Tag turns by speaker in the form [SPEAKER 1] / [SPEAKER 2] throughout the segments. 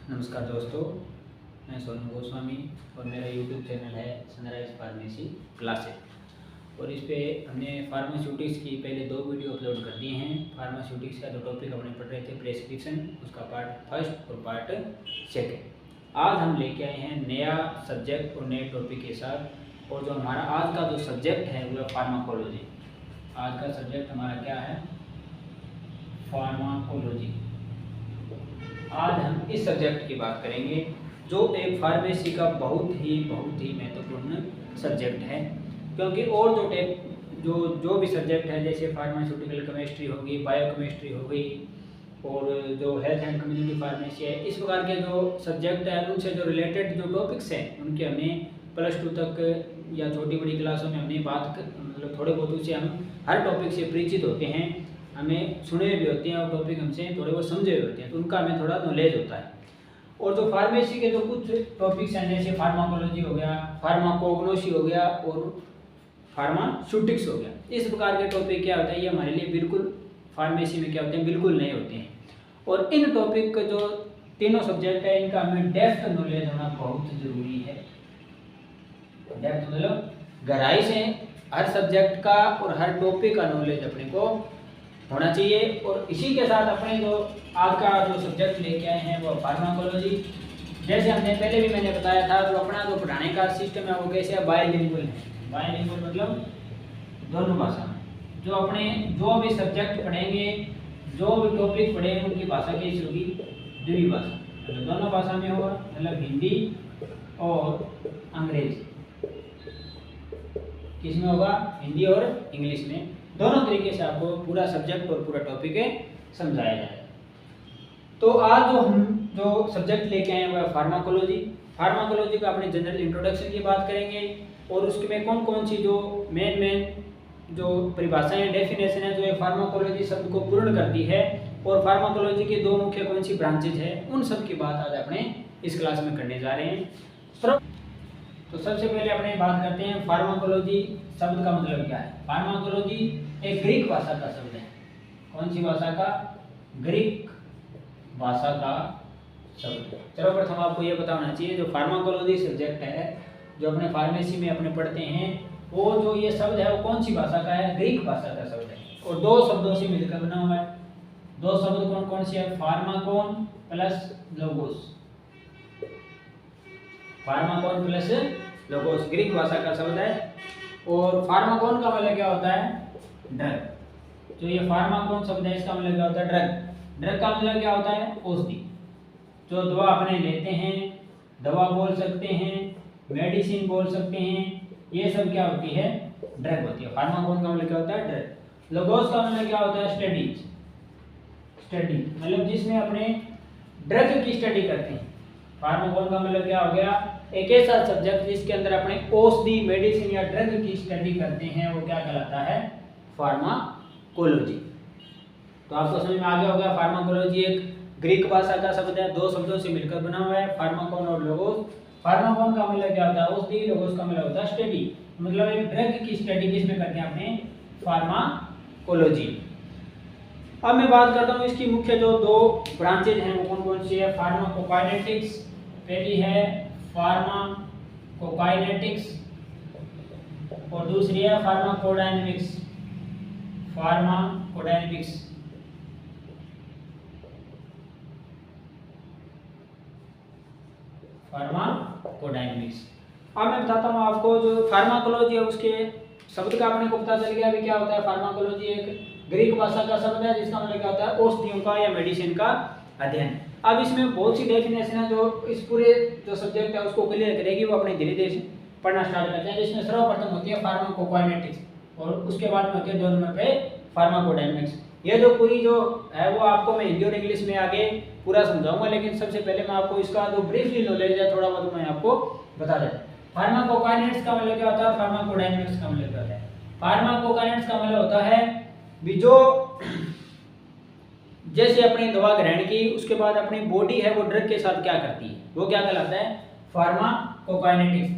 [SPEAKER 1] नमस्कार दोस्तों, मैं सोनू गोस्वामी और मेरा यूट्यूब चैनल है सनराइज फार्मेसी क्लासेस। और इस पे हमने फार्मास्यूटिक्स की पहले 2 वीडियो अपलोड कर दिए हैं। फार्मास्यूटिक्स का जो टॉपिक हमने पढ़ रहे थे प्रेस्क्रिप्शन, उसका पार्ट फर्स्ट और पार्ट सेकंड। आज हम लेके आए हैं नया सब्जेक्ट और नए टॉपिक के साथ। और जो हमारा आज का जो सब्जेक्ट है वो है फार्माकोलॉजी। आज का सब्जेक्ट हमारा क्या है? फार्माकोलॉजी। आज हम इस सब्जेक्ट की बात करेंगे जो एक फार्मेसी का बहुत ही महत्वपूर्ण सब्जेक्ट है। क्योंकि और जो भी सब्जेक्ट है, जैसे फार्मास्यूटिकल केमिस्ट्री होगी, बायोकेमिस्ट्री हो गई, और जो हेल्थ एंड कम्युनिटी फार्मेसी है, इस प्रकार के जो सब्जेक्ट है उनसे जो रिलेटेड जो टॉपिक्स हैं उनके हमें +2 तक या छोटी बड़ी क्लासों में हमने मतलब थोड़े बहुत उससे हम हर टॉपिक से परिचित होते हैं, हमें सुने भी होते हैं और टॉपिक हमसे थोड़े बहुत समझे भी होते हैं, तो उनका हमें थोड़ा नॉलेज होता है। और जो फार्मेसी के जो कुछ टॉपिक्स हैं, जैसे फार्माकोलॉजी हो गया, फार्माकोग्नोसी हो गया और फार्मास्यूटिक्स हो गया, इस प्रकार के टॉपिक क्या होता है, ये हमारे लिए बिल्कुल फार्मेसी में क्या होते हैं, बिल्कुल नए होते हैं। और इन टॉपिक का जो तीनों सब्जेक्ट है, इनका हमें डेप्थ नॉलेज होना बहुत ज़रूरी है। डेप्थ मतलब गहराई से हर सब्जेक्ट का और हर टॉपिक का नॉलेज अपने को होना चाहिए। और इसी के साथ अपने जो आज का जो सब्जेक्ट लेके आए हैं वो फार्माकोलॉजी। जैसे हमने पहले भी मैंने बताया था, जो अपना जो पढ़ाने का सिस्टम है वो कैसे है, बायलिंगुअल है। बायलिंगुअल मतलब दोनों भाषा में। जो अपने जो भी सब्जेक्ट पढ़ेंगे, जो भी टॉपिक पढ़ेंगे, उनकी भाषा कैसी होगी, द्विभाषा, मतलब दोनों भाषा में होगा, मतलब हिंदी और अंग्रेजी। किसमें होगा? हिंदी और इंग्लिश में, दोनों तरीके से आपको पूरा सब्जेक्ट और पूरा टॉपिक समझाया जाएगा। तो आज जो सब्जेक्ट लेके आए हैं वो है फार्माकोलॉजी। फार्माकोलॉजी का अपने जनरल इंट्रोडक्शन की बात करेंगे और उसमें कौन कौन सी जो मेन जो परिभाषाएं, डेफिनेशन है जो ये फार्माकोलॉजी शब्द को पूर्ण करती है, और फार्माकोलॉजी की 2 मुख्य कौन सी ब्रांचेज है, उन सब की बात आज अपने इस क्लास में करने जा रहे हैं। तो सबसे पहले अपने बात करते हैं फार्माकोलॉजी शब्द का मतलब क्या है। फार्माकोलॉजी एक ग्रीक भाषा का शब्द है। कौन सी भाषा का? ग्रीक भाषा का शब्द। चलो प्रथम आपको ये बताना चाहिए, जो फार्माकोलॉजी सब्जेक्ट है जो अपने फार्मेसी में अपने पढ़ते हैं, वो जो ये शब्द है वो कौन सी भाषा का है? ग्रीक भाषा का शब्द है, और 2 शब्दों से मिलकर बना हुआ है। 2 शब्द कौन कौन से है? Pharmakon plus logos. Pharmakon plus logos Greek भाषा का शब्द है। और फार्माकोन का मतलब क्या होता है? ड्रग। जो ये फार्माकोन शब्द है इसका मतलब क्या होता है? ड्रग। ड्रग का मतलब क्या होता है? औषधि। जो दवा अपने लेते हैं, दवा बोल सकते हैं, मेडिसिन बोल सकते हैं, ये सब क्या होती है? ड्रग होती है। फार्माकोन का मतलब क्या होता है? ड्रग। लोगोस का मतलब क्या होता है? स्टडीज। स्टडी मतलब जिसमें अपने ड्रग की स्टडी करते हैं। फार्माकोन का मतलब क्या हो गया? एक ऐसा सब्जेक्ट जिसके अंदर अपने औषधि, मेडिसिन या ड्रग की स्टडी करते हैं, वो क्या कहलाता है? फार्माकोलॉजी। तो आपको समझ में आ गया होगा, फार्माकोलॉजी एक ग्रीक भाषा का शब्द है, 2 शब्दों से मिलकर बना हुआ है, फार्माकोन और लोगोस। फार्माकोन का मतलब क्या होता है? औषधि। लोगोस का मतलब होता है स्टडी, मतलब एक ड्रग की स्टडी किसमें करते हैं? अपने फार्माकोलॉजी। अब मैं बात करता हूँ इसकी मुख्य जो 2 ब्रांचेज हैं वो कौन कौन सी है। फार्माकोकाइनेटिक्स, पहली है फार्माकोकाइनेटिक्स, और दूसरी है फार्माकोडायनेमिक्स। फार्माकोडायनेमिक्स। फार्माकोडायनेमिक्स। अब मैं बताता हूँ आपको, जो फार्माकोलॉजी है उसके शब्द का अपने को पता चल गया अभी क्या होता है। फार्माकोलॉजी एक ग्रीक भाषा का शब्द है जिसका मतलब क्या होता है? औषधियों का या मेडिसिन का अध्ययन। अब इसमें बहुत सी डेफिनेशन है जो इस पूरे जो सब्जेक्ट है उसको क्लियर करेगी, वो अपने धीरे धीरे पढ़ना स्टार्ट करते हैं। जिसमें सर्वप्रथम होती है फार्माकोकाइनेटिक्स, और उसके बाद में होती है 2 नंबर पे फार्माकोडायनेमिक्स। ये जो पूरी जो है वो आपको मैं हिंदी और इंग्लिश में आगे पूरा समझाऊंगा, लेकिन सबसे पहले मैं आपको इसका जो ब्रीफली नॉलेज है थोड़ा बहुत मैं आपको बता देता हूँ। फार्माकोकाइनेटिक्स का मतलब क्या होता है? फार्माकोडायनेमिक्स का मतलब क्या होता है? फार्माकोकाइनेटिक्स का मतलब होता है भी जो जैसे अपनी दवा ग्रहण की, उसके बाद अपनी बॉडी है वो ड्रग के साथ क्या करती है, वो क्या कहलाता है? फार्माकोकाइनेटिक्स।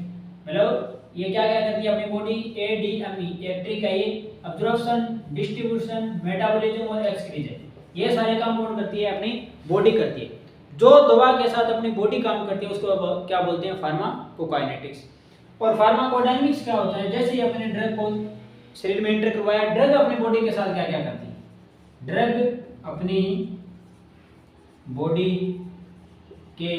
[SPEAKER 1] मतलब ये क्या क्या करती है अपनी बॉडी? ADME, एक्ट्रिक है ये, अब्जॉर्प्शन, डिस्ट्रीब्यूशन, मेटाबॉलिज्म और एक्सक्रीजन, ये सारे काम कौन करती है? अपनी बॉडी करती है। जो दवा के साथ अपनी बॉडी काम करती है उसको क्या बोलते हैं, फार्माकोकाइनेटिक्स। और फार्माकोडायनेमिक्स क्या होता है, जैसे ही अपने ड्रग को शरीर में एंटर करवाया, ड्रग अपनी बॉडी के साथ क्या क्या करती है, ड्रग अपनी बॉडी के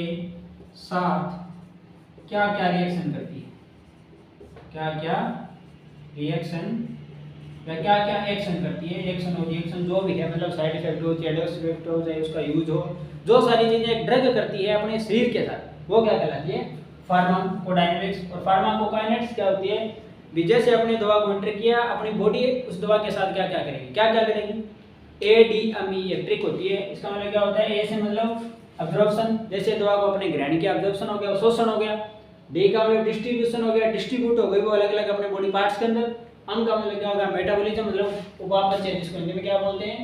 [SPEAKER 1] साथ क्या क्या रिएक्शन करती है, क्या क्या रिएक्शन या क्या क्या एक्शन करती है, एक्शन और रिएक्शन जो भी है, मतलब साइड इफेक्ट हो चाहे एडवर्स इफेक्ट हो चाहे उसका यूज हो, जो सारी चीजें एक ड्रग करती है अपने शरीर के साथ वो क्या कहलाती है, फार्माकोडायनेमिक्स। और फार्माकोकाइनेटिक्स क्या होती है, भी जैसे अपनी दवा को एंटर किया, अपनी बॉडी उस दवा के साथ क्या क्या करेगी, क्या क्या करेगी, एडीएमई एक ट्रिक होती है। इसका मतलब क्या होता है, ए से मतलब अब्जॉर्प्शन, जैसे दवा को अपने ग्रहण किया, अब्जॉर्प्शन हो गया, शोषण हो गया। डी का मतलब डिस्ट्रीब्यूशन हो गया, डिस्ट्रीब्यूट हो गई वो अलग अलग अपने बॉडी पार्ट्स के अंदर। अम का मतलब क्या होगा, मेटाबॉलिज्म, मतलब उपापचय, जिसको हिंदी में क्या बोलते हैं,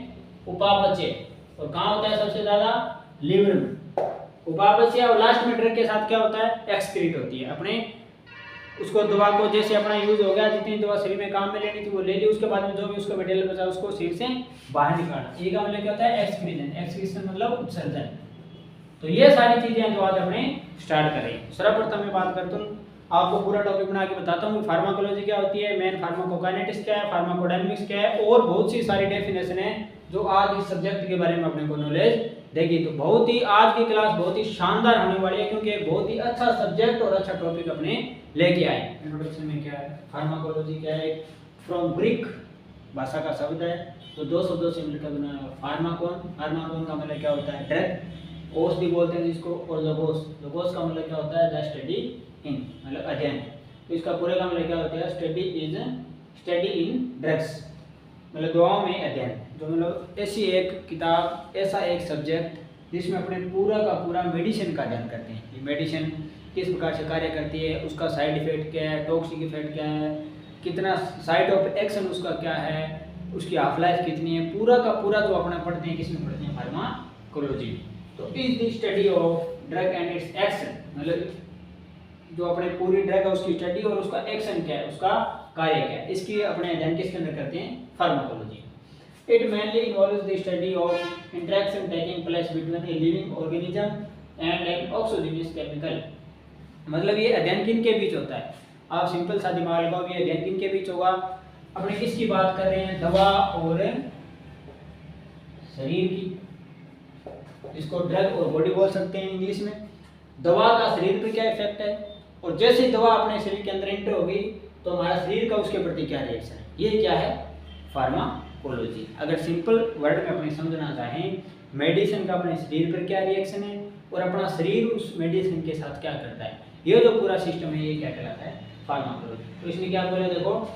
[SPEAKER 1] उपापचय। और कहाँ होता है सबसे ज्यादा, लिवर में उपापचय। और लास्ट में ड्रग के साथ क्या होता है, एक्सक्रीट होती है, अपने उसको दवा को जैसे अपना यूज हो गया, जितनी दवा शरीर में काम में लेनी थी वो ले ली, उसके बाद में जो भी उसका मटेरियल बचा उसको शरीर से बाहर निकाला। ये का मतलब क्या होता है, एक्सक्रीजन, एक्सक्रीजन मतलब उत्सर्जन। तो ये सारी चीजें जो आज अपने स्टार्ट कर रही है। सर्वप्रथम मैं बात करता हूँ, आपको पूरा टॉपिक बना के बताता हूँ फार्माकोलॉजी क्या होती है, मेन फार्माकोकाइनेटिक्स क्या है, फार्माकोडायनेमिक्स क्या है, और बहुत सी सारी डेफिनेशन है जो आज इस सब्जेक्ट के बारे में अपने को नॉलेज देगी। तो बहुत ही आज की क्लास बहुत ही शानदार होने वाली है, क्योंकि एक बहुत ही अच्छा सब्जेक्ट और अच्छा टॉपिक अपने लेके आए। इंट्रोडक्शन में क्या है, फार्माकोलॉजी क्या है, फ्रॉम ग्रीक भाषा का शब्द है, तो दो शब्दों से मिलकर बना है। फार्माकोन, फार्माकोन का मतलब क्या होता है, ड्रग, औषधि बोलते हैं जिसको, और लोगोस, लोगोस का मतलब क्या होता है, द स्टडी इन, मतलब अध्ययन। तो इसका पूरे का मतलब क्या होता है, स्टडी इन ड्रग्स, मतलब दवाओं में अध्ययन। जो मतलब ऐसी एक किताब, ऐसा एक सब्जेक्ट जिसमें अपने पूरा का पूरा मेडिसिन का अध्ययन करते हैं। ये मेडिसिन किस प्रकार से कार्य करती है, उसका साइड इफेक्ट क्या है, टॉक्सिक इफेक्ट क्या है, कितना साइड ऑफ एक्शन उसका क्या है, उसकी हाफ लाइफ कितनी है, पूरा का पूरा जो अपना पढ़ते हैं, किसमें पढ़ते हैं, फार्माकोलॉजी। तो is the study of drug and it's action, मतलब जो अपने पूरी ड्रग है उसकी स्टडी और उसका एक्शन क्या है, उसका कार्य क्या है, इसकी अपने अध्ययन किसके अंदर करते हैं, pharmacology. It mainly involves the study of interaction taking place between a living organism and an exogenous chemical. मतलब ये अध्ययन किन के बीच होता है, आप सिंपल सा दिमाग लगाओ, ये अध्ययन किन के बीच होगा, अपने किसकी बात कर रहे हैं, दवा और शरीर की, इसको ड्रग और बॉडी बोल सकते हैं इंग्लिश में। दवा का शरीर पर क्या इफेक्ट है, और जैसे दवा अपने शरीर के अंदर एंटर होगी तो हमारा शरीर का उसके प्रति क्या रिएक्शन है, ये क्या है, फार्माकोलॉजी। अगर सिंपल वर्ड में अपने समझना चाहें, मेडिसिन का अपने शरीर पर क्या रिएक्शन है और अपना शरीर उस मेडिसिन के साथ क्या करता है, ये जो पूरा सिस्टम है ये क्या कहलाता है, फार्माकोलॉजी। तो इसमें क्या बोला, देखो,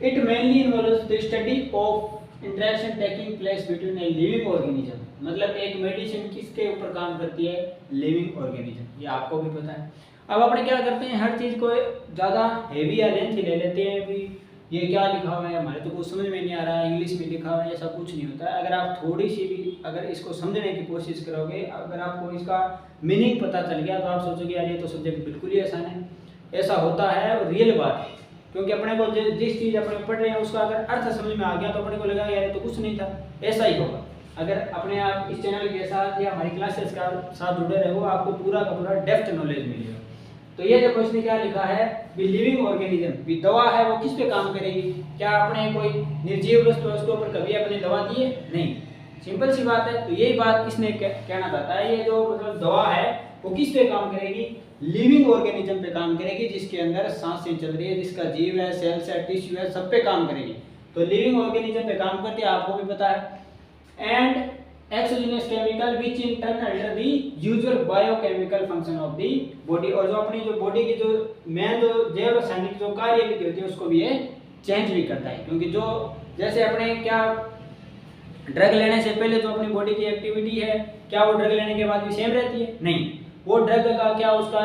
[SPEAKER 1] it mainly involves the study of interaction taking place between a living organism. मतलब एक मेडिसिन किसके ऊपर काम करती है, लिविंग ऑर्गेनिज्म, ये आपको भी पता है। अब अपने क्या करते हैं, हर चीज़ को ज़्यादा हेवी या लेंथी ले लेते हैं, भी ये क्या लिखा हुआ है, हमारे तो कुछ समझ में नहीं आ रहा है, इंग्लिश में लिखा हुआ है, ऐसा कुछ नहीं होता है। अगर आप थोड़ी सी भी अगर इसको समझने की कोशिश करोगे, अगर आपको इसका मीनिंग पता चल गया तो आप सोचोगे यार ये तो सब्जेक्ट बिल्कुल ही आसान है। ऐसा होता है और रियल बात है, क्योंकि अपने को जिस चीज़ अपने पढ़ रहे हैं उसका अगर अर्थ समझ में आ गया तो अपने को लगा यार ये तो कुछ नहीं था, ऐसा ही होगा। अगर अपने आप इस चैनल के साथ या हमारी क्लासेस का साथ जुड़े रहो, आपको पूरा का पूरा डेप्थ नॉलेज मिलेगा। तो ये जो क्वेश्चन क्या लिखा है, भी लिविंग ऑर्गेनिज्म, भी दवा है वो किस पे काम करेगी, क्या आपने कोई निर्जीव वस्तु उसके ऊपर कभी अपनी दवा दी है, नहीं, सिंपल सी बात है। तो यही बात इसने कहना चाहता है, ये जो मतलब दवा है वो किस पे काम करेगी, लिविंग ऑर्गेनिज्म पे काम करेगी, जिसके अंदर सांसें चल रही है, जिसका जीव है, सेल्स है, टिश्यू है, सब पे काम करेगी। तो लिविंग ऑर्गेनिज्म पे काम करती है, आपको भी पता है। And exogenous chemical which in turn alter the usual biochemical function of the body, और जो अपनी जो बॉडी की जो मेन जो जैव रासायनिक जो कार्य विधि होती है उसको भी ये चेंज भी करता है। क्योंकि जो जैसे अपने क्या ड्रग लेने से पहले जो अपनी बॉडी की एक्टिविटी है, क्या वो ड्रग लेने के बाद भी सेम रहती है, नहीं, वो ड्रग का क्या उसका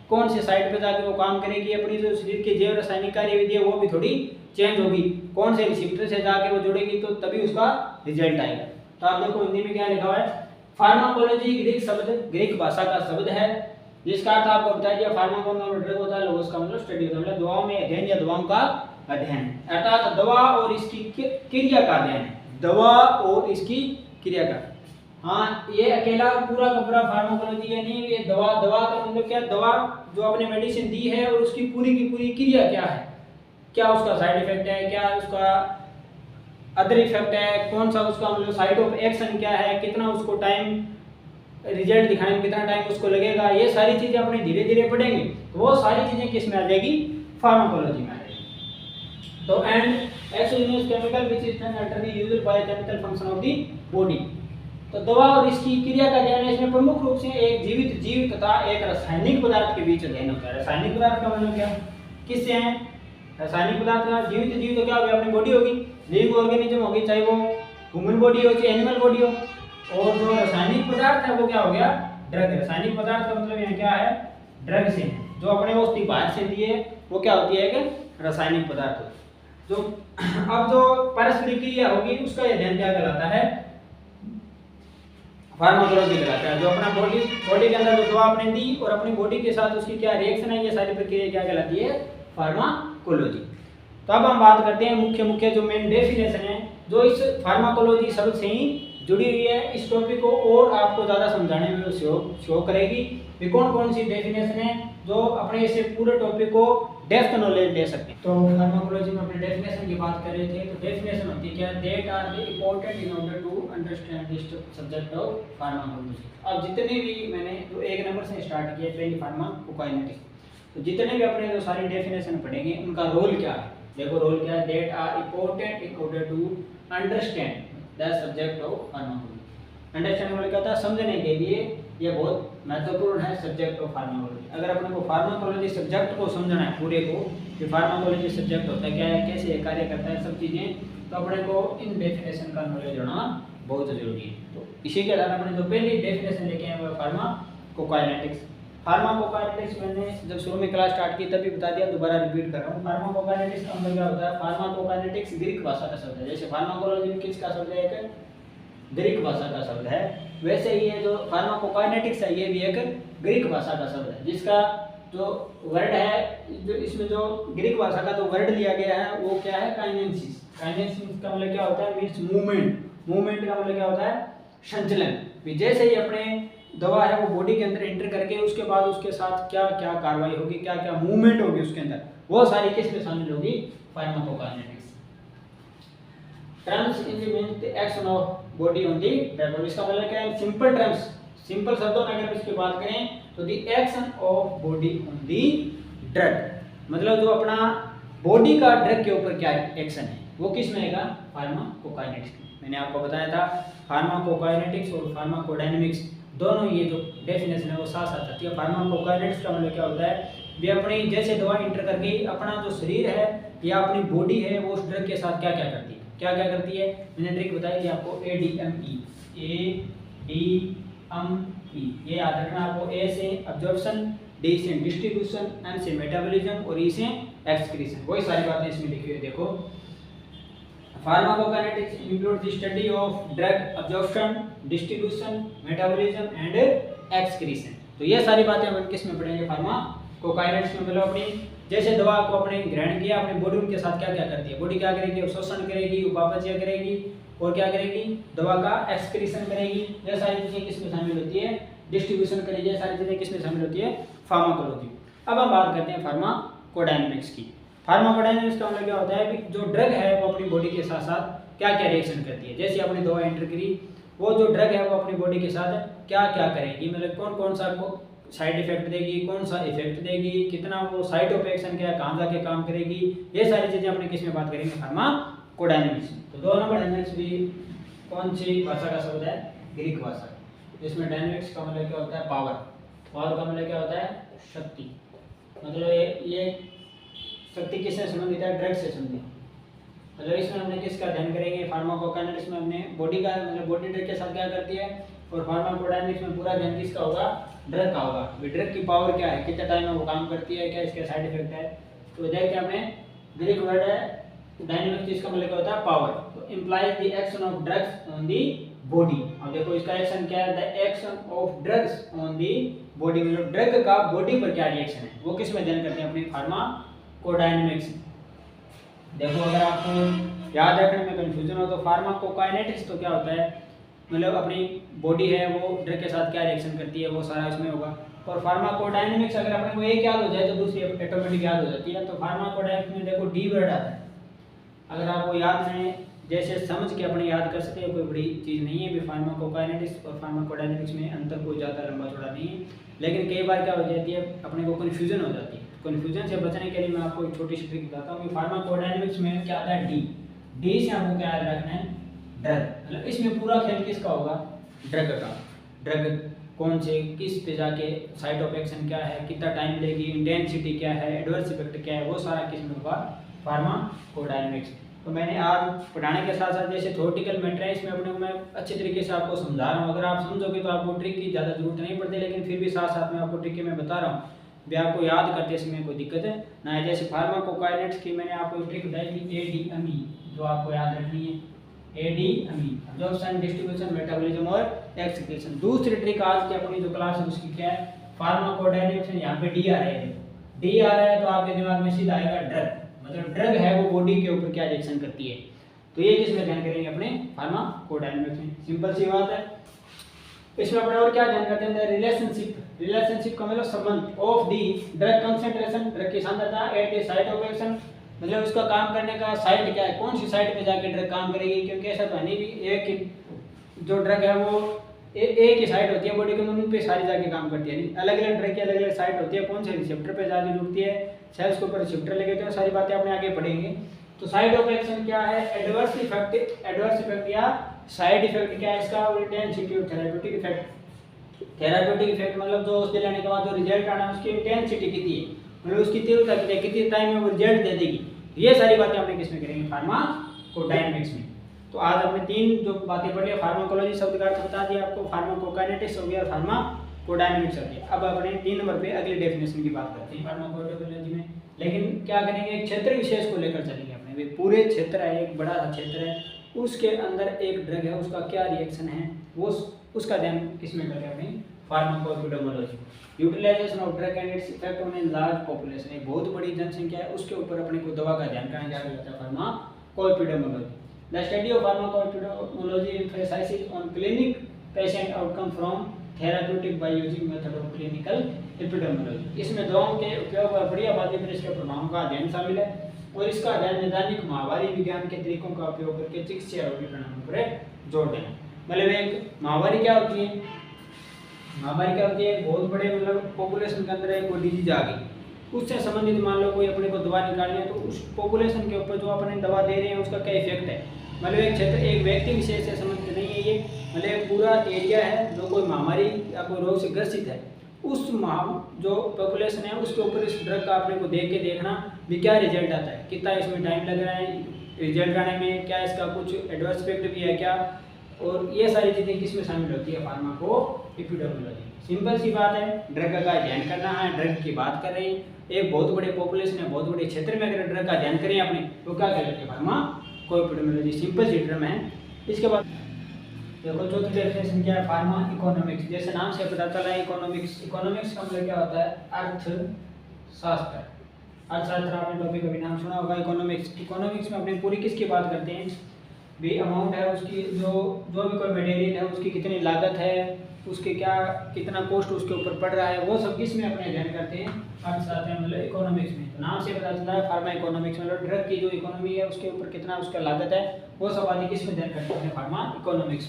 [SPEAKER 1] कौन से साइड पे जाके वो काम करेगी, अपनी जो शरीर की जैव रासायनिक कार्य विधि है वो भी थोड़ी चेंज होगी, कौन से रिसेप्टर से जाके वो जुड़ेगी, तो तभी उसका रिजल्ट आएगा। तो आप देखो हिंदी में क्या लिखा हुआ है, फार्माकोलॉजी ग्रीक शब्द, ग्रीक भाषा का शब्द है, जिसका अर्थ आपको बता दिया, फार्माकोन का ड्रग होता है, लोगोस का मतलब स्टडी होता है, मतलब दवाओं में अध्ययन या दवाओं का अध्ययन, अर्थात दवा और इसकी क्रिया का अध्ययन है, दवा और इसकी क्रिया का। हाँ, ये अकेला पूरा का पूरा फार्माकोलॉजी या नहीं, ये दवा का मतलब क्या, दवा जो आपने मेडिसिन दी है और उसकी पूरी की पूरी क्रिया क्या है, क्या उसका साइड इफेक्ट है, क्या उसका अदर इफेक्ट है, कौन सा उसका मतलब साइड ऑफ एक्शन क्या है, कितना उसको टाइम रिजल्ट दिखाने में कितना टाइम उसको लगेगा, ये सारी चीजें अपने धीरे धीरे पढ़ेंगे। तो वो सारी चीजें किस में आ जाएगी, फार्माकोलॉजी में आ जाएगी। तो and exogenous chemical which is utterly used by chemical function of the body. तो दवा और इसकी क्रिया का अध्ययन है, इसमें प्रमुख रूप से एक जीवित जीव तथा एक रासायनिक पदार्थ के बीच अध्ययन होता है। रासायनिक पदार्थ का मतलब क्या, किससे है, रासायनिक पदार्थ का जीवित जीव तो क्या होगी, अपनी बॉडी होगी, लिविंग ऑर्गेनिज्म होगी, चाहे वो ह्यूमन बॉडी हो चाहे एनिमल बॉडी हो। और जो रासायनिक पदार्थ है वो क्या हो गया, ड्रग। रासायनिक पदार्थ का मतलब यहाँ क्या है, ड्रग से है, जो अपने वस्तु बाहर से दिए वो क्या होती है, कि रासायनिक पदार्थ। जो अब जो पारस्परिक क्रिया होगी उसका अध्ययन क्या कहलाता है, फार्माकोलॉजी कहलाता है। जो अपना बॉडी के अंदर जो दवा आपने दी और अपनी बॉडी के साथ उसकी क्या रिएक्शन है, ये सारी प्रक्रिया क्या कहलाती है, फार्माकोलॉजी। तो अब हम बात करते हैं मुख्य जो मेन डेफिनेशन है जो इस फार्माकोलॉजी शब्द से ही जुड़ी हुई है। इस टॉपिक को और आपको ज़्यादा समझाने में शो करेगी कि कौन कौन सी डेफिनेशन है जो अपने इसे पूरे टॉपिक को डेप्थ नॉलेज दे सकते हैं। तो फार्माकोलॉजी में अपने डेफिनेशन की बात कर रहे थे, तो डेफिनेशन होती है क्या, that are the important in order to understand this subject of pharmacology. अब जितने भी मैंने जो एक नंबर से स्टार्ट किया पहली फार्माकोकाइनेटिक्स, तो जितने भी अपने जो सारी डेफिनेशन पढ़ेंगे उनका रोल क्या है, देखो रोल क्या है, that are important in order to understand the subject of pharmacology. Understand मतलब क्या था, समझने के लिए ये बहुत महत्वपूर्ण है सब्जेक्ट ऑफ फार्माकोलॉजी। अगर अपने को फार्माकोलॉजी सब्जेक्ट को समझना है पूरे को, कि फार्माकोलॉजी सब्जेक्ट होता है क्या है, कैसे कार्य करता है, सब चीज़ें, तो अपने को इन डेफिनेशन का नॉलेज होना बहुत जरूरी है। तो इसी के आधार अपने जो पहली डेफिनेशन लेके आए वो फार्माकोकाइनेटिक्स। फार्माकोकाइनेटिक्स मैंने जब शुरू में क्लास स्टार्ट की तभी बता दिया, दोबारा रिपीट कर रहा हूँ। फार्माकोकाइनेटिक्स का मतलब क्या होता है, फार्माकोकाइनेटिक्स ग्रीक भाषा का शब्द है। जैसे फार्माकोलॉजी में किसका शब्द है, एक ग्रीक भाषा का शब्द है, वैसे ही ये जो फार्माकोकाइनेटिक्स है ये भी एक ग्रीक भाषा का शब्द है, जिसका जो वर्ड है, जो इसमें जो ग्रीक भाषा का जो वर्ड लिया गया है वो क्या है, काइनेसिस। काइनेसिस का मतलब क्या होता है, मीन्स मूवमेंट। मूवमेंट का मतलब क्या होता है, संचलन। जैसे ही अपने दवा है वो बॉडी के अंदर एंटर करके उसके बाद उसके साथ क्या क्या कार्रवाई होगी, क्या क्या मूवमेंट होगी उसके अंदर, वो सारी किसमें शामिल होगी, pharmacokinetics. Terms in the means the action of body on the drug. इसका मतलब क्या है, सिंपल टर्म्स, सिंपल शब्दों में अगर इसकी बात करें तो the action of body on the drug, मतलब जो अपना बॉडी का ड्रग के ऊपर क्या एक्शन है वो किस में आएगा, फार्माकोकाइनेटिक्स। मैंने आपको बताया था फार्माकोकाइनेटिक्स और फार्माकोडायनेमिक्स दोनों ये जो डेफिनेशन है वो साथ साथ आती है। फार्माकोकाइनेटिक्स का मतलब क्या होता है, वे अपनी जैसे दवा इंटर करके अपना जो शरीर है या अपनी बॉडी है वो उस ड्रग के साथ क्या क्या करती है, क्या क्या करती है। मैंने ट्रिक बताई थी आपको, ADME, ये याद रखना आपको। ए से अब्जॉर्प्शन, डी से डिस्ट्रीब्यूशन, एम से मेटाबॉलिज्म और ई से एक्सक्रीशन, वही सारी बातें इसमें लिखी हुई है। देखो pharmacokinetics include the study of drug absorption, distribution, metabolism and excretion. तो ये सारी बातें हम किस में पढ़ेंगे, फार्माकोकाइनेटिक्स में। मतलब अपनी जैसे दवा को अपने ग्रहण किया, अपनी बॉडी उनके साथ क्या क्या करती है, बॉडी क्या करेगी, अवशोषण करेगी, उपापचय करेगी और क्या करेगी, दवा का एक्सक्रीशन करेगी। ये सारी चीजें किसमें शामिल होती है, डिस्ट्रीब्यूशन करेगी। ये सारी चीजें किसमें शामिल होती है, फार्माकोलॉजी। अब हम बात करते हैं फार्माकोडायनेमिक्स की। फार्माकोडायनेमिक्स का मतलब क्या होता है कि जो ड्रग है वो अपनी बॉडी के साथ साथ क्या क्या रिएक्शन करती है। जैसे अपनी दवा एंटर करी, वो जो ड्रग है वो अपनी बॉडी के साथ क्या क्या करेगी, मतलब कौन कौन सा साइड इफेक्ट देगी, कौन सा इफेक्ट देगी, कितना वो साइट ऑफ एक्शन क्या है, कहाँ जाके काम करेगी, ये सारी चीजें अपने किस में बात करेंगे, फार्माकोडायनेमिक्स। तो 2 नंबर डायनेमिक्स भी कौन सी भाषा का शब्द है, ग्रीक भाषा। इसमें डायनेमिक्स का मतलब क्या होता है, पावर। पावर का मतलब क्या होता है, शक्ति। मतलब ये शक्ति किससे संबंधित है, ड्रग से संबंधित। मतलब इसमें हमने किसका अध्ययन करेंगे, फार्माकोकाइनेटिक्स में हमने बॉडी का, मतलब बॉडी ड्रग के साथ क्या करती है, और फार्माकोडायनेमिक्स में पूरा अध्ययन किसका होगा, ड्रग का होगा। ड्रग की पावर क्या है, कितने टाइम में वो काम करती है, क्या इसके साइड इफेक्ट है। तो देखते हमने ग्रीक वर्ड है डायनेमिक्स, इसका मतलब क्या होता है, पावर। तो implies the action of drugs on the body. अब देखो इसका एक्शन क्या है, the action of drugs on the body, मतलब ड्रग का बॉडी पर क्या रिएक्शन है वो किस में अध्ययन करते हैं, अपनी फार्माकोडायनेमिक्स। देखो अगर आपको याद रखने में कंफ्यूजन हो तो फार्माकोकाइनेटिक्स तो क्या होता है, मतलब अपनी बॉडी है वो ड्रग के साथ क्या रिएक्शन करती है वो सारा इसमें होगा। और फार्माकोडायनेमिक्स अगर अपने को एक याद हो जाए तो दूसरी ऑटोमेटिक याद हो जाती है। तो फार्माकोडायनेमिक्स में देखो डी वर्ड आता है, अगर आपको याद नहीं जैसे समझ के अपने याद कर सकते हैं, कोई बड़ी चीज़ नहीं है। भी फार्माकोकाइनेटिक्स और फार्माकोडायनेमिक्स में अंतर कोई ज़्यादा लंबा चौड़ा नहीं है, लेकिन कई बार क्या हो जाती है अपने को कन्फ्यूजन हो जाती है। कन्फ्यूजन से बचने के लिए मैं आपको एक छोटी सी ट्रिक बताता हूँ। फार्माकोडायनेमिक्स में क्या आता है, डी से आपको क्या याद रखना है, ड्रग। मतलब इसमें पूरा खेल किसका होगा, ड्रग का। ड्रग कौन से किस पे जाके साइट ऑफ एक्शन क्या है, कितना टाइम लेगी, इंटेंसिटी क्या है, एडवर्स इफेक्ट क्या है, वो सारा किस में होगा, फार्माकोडायनेमिक्स। तो मैंने आज पढ़ाने के साथ साथ जैसे थ्योरेटिकल मैटर है इसमें अपने को मैं अच्छे तरीके से आपको समझा रहा हूँ। अगर आप समझोगे तो आपको ट्रिक की ज़्यादा जरूरत नहीं पड़ती, लेकिन फिर भी साथ साथ में आपको ट्रिक मैं बता रहा हूँ भी आपको याद करते समय कोई दिक्कत है ना है। जैसे फार्माकोकाइनेटिक्स की मैंने आपको ट्रिक बताई थी एडीएमई, जो आपको याद रखनी है एडीएमई, एब्जॉर्प्शन, डिस्ट्रीब्यूशन, मेटाबॉलिज्म और एक्सक्रीशन। दूसरी ट्रिक आज की अपनी जो क्लास है उसकी क्या है, फार्माकोडायनेमिक्स में यहाँ पे डी आ रहा है, डी आ रहा है तो आपके दिमाग में सीधा आएगा ड्रग। मतलब ड्रग है वो बॉडी के ऊपर क्या रिएक्शन करती है, तो ये किसमें ध्यान करेंगे अपने फार्माकोडायनेमिक्स में। सिंपल सी बात है। इसमें अपने और क्या ध्यान करते हैं, रिलेशनशिप। रिलेशनशिप का मतलब संबंध of the drug concentration, drug की सांद्रता, at the site of action, मतलब उसका काम करने का साइट क्या है, कौन सी साइट पे जाके ड्रग काम करेगी। क्योंकि ऐसा तो नहीं भी एक जो ड्रग है वो एक ही साइट होती है बॉडी के अंदर पे सारी जाके काम करती है, नहीं अलग अलग ड्रग की अलग अलग साइट होती है। कौन से रिसेप्टर पे जाके जुड़ती है, सेल्स के ऊपर रिसेप्टर लगे होते हैं, सारी बातें अपने आगे पढ़ेंगे। तो साइड ऑफ एक्शन क्या है, एडवर्स इफेक्ट या साइड इफेक्ट क्या है इसका, इंटेंसिटी और थेराप्यूटिक इफेक्ट। थेराप्यूटिक इफेक्ट मतलब जो उसके लेने के बाद जो रिजल्ट आना है उसकी इंटेंसिटी कितनी है, मतलब उसकी तीव्रता कितनी है, कितने टाइम में वो रिजल्ट दे देगी। ये सारी बातें आपने किसमें करेंगे, फार्माकोडायनेमिक्स में। तो आज हमने तीन जो बातें पढ़ी, फार्माकोलॉजी शब्द का अर्थ बता दिया आपको, फार्माकोकाइनेटिक्स हो गया, फार्माकोडायनेमिक्स हो गया। अब अपने 3 नंबर पे अगली डेफिनेशन की बात करते हैं फार्माकोलॉजी में। लेकिन क्या करेंगे, एक क्षेत्र विशेष को लेकर चलेंगे अपने। पूरे क्षेत्र है, एक बड़ा सा क्षेत्र है, उसके अंदर एक ड्रग है, उसका क्या रिएक्शन है वो उसका ध्यान किसमें करें अपनी, pharmacoepidemiology. Utilisation of drug and its effect on a large population, एक बहुत बड़ी जनसंख्या है उसके ऊपर अपने को दवा का ध्यान करना जाता है, फार्माकोएपिडेमोलॉजी। The study of pharmacoepidemiology emphasizes on clinic patient outcome from therapeutic by using method of clinical epidemiology। इसमें दवाओं के उपयोग और बढ़िया बातें पर इसके प्रभावों का अध्ययन शामिल है, और इसका अध्ययन नैदानिक माहवारी विज्ञान के तरीकों का उपयोग करके चिकित्सा और परिणामों पर जोर देना। मतलब एक माहवारी क्या होती है, महामारी क्या होती है, बहुत बड़े मतलब पॉपुलेशन के अंदर एक कोई डिजीज आ गई, उससे संबंधित मान लो कोई अपने को दवा निकालनी है, तो उस पॉपुलेशन के ऊपर जो अपने दवा दे रहे हैं उसका क्या इफेक्ट है। मतलब एक क्षेत्र एक व्यक्ति विशेष से संबंधित नहीं है ये, मतलब एक पूरा एरिया है जो कोई महामारी या कोई रोग से ग्रसित है, उस जो पॉपुलेशन है उसके ऊपर इस ड्रग का अपने को देख के देखना भी क्या रिजल्ट आता है, कितना इसमें टाइम लग रहा है रिजल्ट आने में, क्या इसका कुछ एडवर्स इफेक्ट भी है क्या, और ये सारी चीज़ें किस में शामिल होती है, फार्माकोएपिडेमियोलॉजी। सिंपल सी बात है, ड्रग का अध्ययन करना है, ड्रग की बात कर रहे हैं, एक बहुत बड़े पॉपुलेशन है, बहुत बड़े क्षेत्र में अगर ड्रग का अध्ययन करें अपने तो क्या कहते हैं, फार्माकोएपिडेमियोलॉजी। सिंपल सी टर्म है। इसके बाद देखो चौथी डेफिनेशन क्या है, फार्मा इकोनॉमिक्स। जैसे नाम से पता चला है इकोनॉमिक्स, इकोनॉमिक्स का मतलब क्या होता है, अर्थशास्त्र। अर्थशास्त्र आपने टॉपिक अभी नाम सुना होगा इकोनॉमिक्स। इकोनॉमिक्स में अपने पूरी किसकी बात करते हैं, भी अमाउंट है उसकी, जो भी कोई मटेरियल है उसकी कितनी लागत है, उसके क्या कितना कॉस्ट उसके ऊपर पड़ रहा है, वो सब किस में अपने अध्ययन करते हैं, अर्थशास्त्र में, मतलब इकोनॉमिक्स में। तो नाम से पता चलता है फार्मा इकोनॉमिक्स, मतलब ड्रग की जो इकोनॉमी है उसके ऊपर कितना उसका लागत है, वो सब आदि किस में अध्ययन करते हैं, फार्मा इकोनॉमिक्स।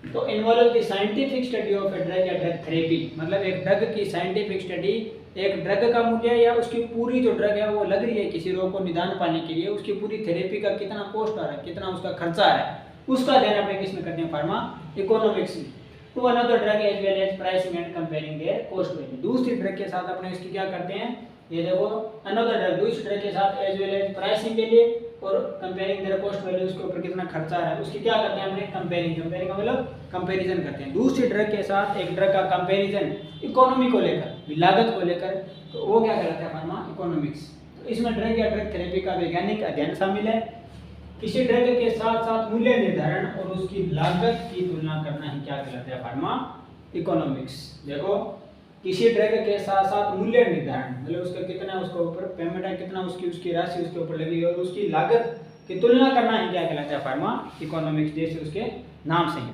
[SPEAKER 1] तो involve the scientific study of a drug या ड्रग थेरेपी, मतलब एक ड्रग की साइंटिफिक स्टडी, एक ड्रग का मूल्य या उसकी पूरी जो ड्रग है वो लग रही है किसी रोग को निदान पाने के लिए, उसकी पूरी थेरेपी का कितना कॉस्ट आ रहा है, कितना उसका खर्चा आ रहा है, उसका ध्यान अपने किस में करते हैं, फार्मा इकोनॉमिक्स में। To another drug as well as pricing and comparing their cost value, दूसरी ड्रग के साथ अपने इसकी क्या करते हैं, ये देखो अनदर ड्रग दूसरी ड्रग के साथ एज वेल एज प्राइसिंग के लिए और कंपेयरिंग देयर कॉस्ट वैल्यू, उसके ऊपर कितना खर्चा आ रहा है उसकी क्या करते हैं अपने कंपेयरिंग का मतलब कंपैरिजन करते हैं। दूसरी ड्रग के साथ एक ड्रग का कंपैरिजन इकोनॉमी को लेकर, लागत को लेकर, तो वो क्या कहलाता है, फार्मा इकोनॉमिक्स। तो इसमें ड्रग या ड्रग थेरेपी का वैज्ञानिक अध्ययन शामिल है। किसी ड्रग के साथ साथ मूल्य निर्धारण और उसकी लागत की तुलना करना ही क्या कहलाता है, फार्मा इकोनॉमिक्स। देखो किसी ड्रग के साथ साथ मूल्य निर्धारण, मतलब उसका कितना उसके ऊपर पेमेंट है, कितना उसकी राशि उसके ऊपर लगी और उसकी लागत की तुलना करना ही क्या कहलाता है, फार्मा इकोनॉमिक्स, जैसे उसके नाम से ही।